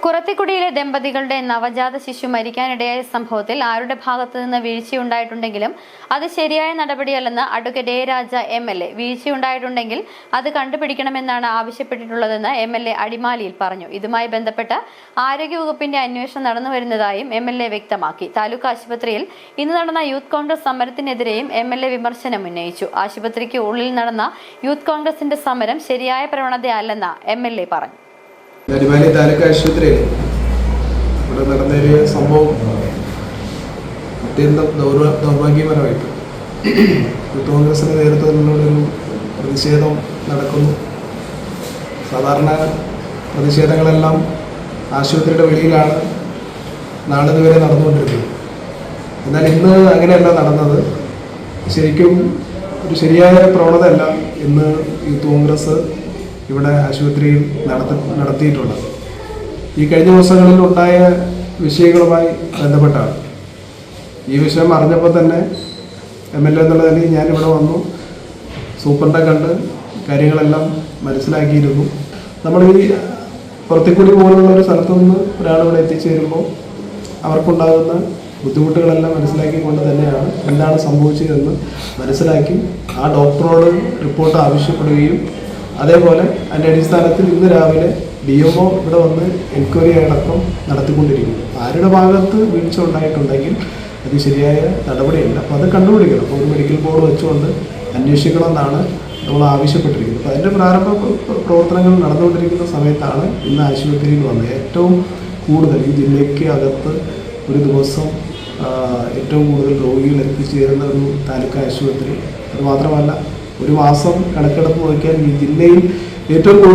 കുറത്തിക്കുടിയിലെ ദമ്പതികളുടെ നവജാത ശിശു മരിക്കാനിടയായ സംഭവത്തിൽ ആരുടെ ഭാഗത്തു നിന്ന് വീഴ്ചയുണ്ടായിട്ടുണ്ടെങ്കിലും അത് ശരിയായ നടപടിയല്ലെന്ന് അഡ്വക്കേറ്റ് എ രാജ MLA വീഴ്ചയുണ്ടായിട്ടുണ്ടെങ്കിൽ അത് കണ്ടുപിടിക്കണമെന്നാണ് ആവശ്യപ്പെട്ടിട്ടുള്ളതെന്ന് MLA അടിമാലിയിൽ പറഞ്ഞു. ഇതുമായി ബന്ധപ്പെട്ട് ആരോഗ്യവകുപ്പിന്റെ അന്വേഷണം നടന്നുവരുന്നതായും MLA വ്യക്തമാക്കി. താലൂക്ക് ആശുപത്രിയിൽ ഇന്ന് നടന്ന യൂത്ത് കോൺഗ്രസ് സമരത്തിനെതിരെയും MLA വിമർശനം ഉന്നയിച്ചു. ആശുപത്രിക്ക് ഉള്ളിൽ നടന്ന യൂത്ത് കോൺഗ്രസിന്റെ സമരം ശരിയായ പ്രവണതയല്ലെന്ന് MLA പറഞ്ഞു. അടിമാലി താലൂക്ക് ആശുപത്രിയിൽ ഇവിടെ നടന്നൊരു സംഭവം അത്യന്തം ദൗർഭാഗ്യപരമായിട്ട് യൂത്ത് കോൺഗ്രസിന്റെ നേതൃത്വത്തിലൂടെയൊരു പ്രതിഷേധം നടക്കുന്നു. സാധാരണ പ്രതിഷേധങ്ങളെല്ലാം ആശുപത്രിയുടെ വെളിയിലാണ് നാളിതുവരെ നടന്നുകൊണ്ടിരുന്നത്. എന്നാൽ ഇന്ന് അങ്ങനെയല്ല നടന്നത്. ശരിക്കും ഒരു ശരിയായ പ്രവണതയല്ല ഇന്ന് യൂത്ത് കോൺഗ്രസ് ഇവിടെ ആശുപത്രിയിൽ നടത്തിയിട്ടുള്ളത്. ഈ കഴിഞ്ഞ ദിവസങ്ങളിൽ ഉണ്ടായ വിഷയങ്ങളുമായി ബന്ധപ്പെട്ടാണ്. ഈ വിഷയം അറിഞ്ഞപ്പോൾ തന്നെ MLA എന്നുള്ള നിലയിൽ ഞാനിവിടെ വന്നു, സൂപ്രണ്ടെ കണ്ട് കാര്യങ്ങളെല്ലാം മനസ്സിലാക്കിയിരുന്നു. നമ്മൾ ഈ പുറത്തിക്കുടി പോലുള്ള ഒരു സ്ഥലത്തു നിന്ന് ഒരാളിവിടെ എത്തിച്ചേരുമ്പോൾ അവർക്കുണ്ടാകുന്ന ബുദ്ധിമുട്ടുകളെല്ലാം മനസ്സിലാക്കിക്കൊണ്ട് തന്നെയാണ് എന്താണ് സംഭവിച്ചതെന്ന് മനസ്സിലാക്കി ആ ഡോക്ടറോട് റിപ്പോർട്ട് ആവശ്യപ്പെടുകയും അതേപോലെ അതിൻ്റെ അടിസ്ഥാനത്തിൽ ഇന്ന് രാവിലെ DMO ഇവിടെ വന്ന് എൻക്വയറി അടക്കം നടത്തിക്കൊണ്ടിരിക്കുന്നു. ആരുടെ ഭാഗത്ത് വീഴ്ച ഉണ്ടായിട്ടുണ്ടെങ്കിൽ അത് ശരിയായ നടപടിയല്ല. അപ്പോൾ അത് കണ്ടുപിടിക്കണം. അപ്പോൾ ഒരു മെഡിക്കൽ ബോർഡ് വെച്ചുകൊണ്ട് അന്വേഷിക്കണമെന്നാണ് നമ്മൾ ആവശ്യപ്പെട്ടിരിക്കുന്നത്. അപ്പോൾ അതിൻ്റെ പ്രാരംഭ പ്രവർത്തനങ്ങൾ നടന്നുകൊണ്ടിരിക്കുന്ന സമയത്താണ് ഇന്ന് ആശുപത്രിയിൽ വന്നത്. ഏറ്റവും കൂടുതൽ ഈ ജില്ലയ്ക്ക് അകത്ത് ഒരു ദിവസം ഏറ്റവും കൂടുതൽ രോഗികൾ എത്തിച്ചേരുന്ന ഒരു താലൂക്ക് ആശുപത്രി. അതുമാത്രമല്ല, ഒരു മാസം കണക്കെടുപ്പ് നോക്കിയാൽ ഈ ജില്ലയിൽ ഏറ്റവും